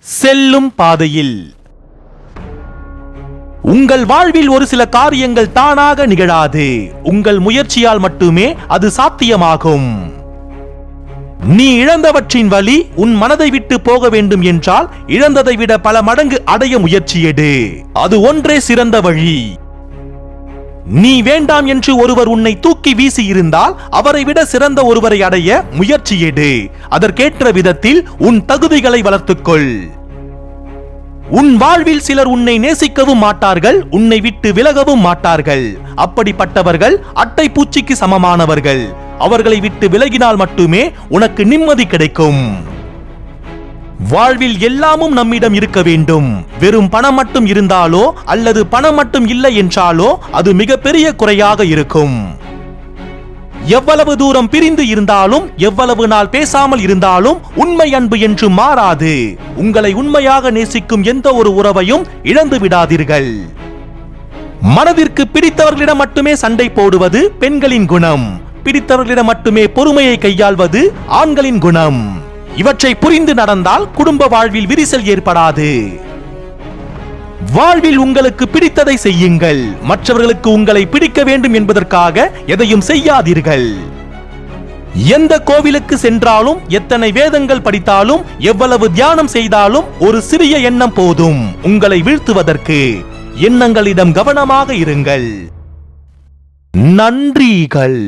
செல்லும் பாதையில். உங்கள் வாழ்வில் ஒரு சில காரியங்கள் தானாக நிகழாது. உங்கள் முயற்சியால் மட்டுமே அது சாத்தியமாகும். நீ இழந்தவற்றின் வலி உன் மனதை விட்டு போக வேண்டும் என்றால் இழந்ததை விட பல மடங்கு அடைய முயற்சி எடு. அது ஒன்றே சிறந்த வழி. நீ வேண்டாம் என்று ஒருவர் உன்னை தூக்கி வீசி இருந்தால் அவரை விட சிறந்த ஒருவரை அடைய முயற்சி எடு. அதற்கேற்ற விதத்தில் உன் தகுதிகளை வளர்த்துக்கொள். உன் வாழ்வில் சிலர் உன்னை நேசிக்கவும் மாட்டார்கள், உன்னை விட்டு விலகவும் மாட்டார்கள். அப்படிப்பட்டவர்கள் அட்டை பூச்சிக்கு சமமானவர்கள். அவர்களை விட்டு விலகினால் மட்டுமே உனக்கு நிம்மதி கிடைக்கும். வாழ்வில் எல்லாமும் நம்மிடம் இருக்க வேண்டும். வெறும் பணம் மட்டும் இருந்தாலோ அல்லது பணம் மட்டும் இல்லை என்றாலோ அது மிகப்பெரிய குறையாக இருக்கும். எவ்வளவு தூரம் பிரிந்து இருந்தாலும், எவ்வளவு நாள் பேசாமல் இருந்தாலும் உண்மை அன்பு என்று மாறாது. உங்களை உண்மையாக நேசிக்கும் எந்த ஒரு உறவையும் இழந்து விடாதீர்கள். மனதிற்கு பிடித்தவர்களிடம் மட்டுமே சண்டை போடுவது பெண்களின் குணம். பிடித்தவர்களிடம் மட்டுமே பொறுமையை கையாள்வது ஆண்களின் குணம். இவற்றை புரிந்து நடந்தால் குடும்ப வாழ்வில் விரிசல் ஏற்படாது. வாழ்வில் உங்களுக்கு பிடித்ததை செய்யுங்கள். மற்றவர்களுக்கு உங்களை பிடிக்க வேண்டும் என்பதற்காக எதையும் செய்யாதீர்கள். எந்த கோவிலுக்கு சென்றாலும், எத்தனை வேதங்கள் படித்தாலும், எவ்வளவு தியானம் செய்தாலும் ஒரு சிறிய எண்ணம் போதும் உங்களை வீழ்த்துவதற்கு. எண்ணங்களிடம் கவனமாக இருங்கள். நன்றிகள்.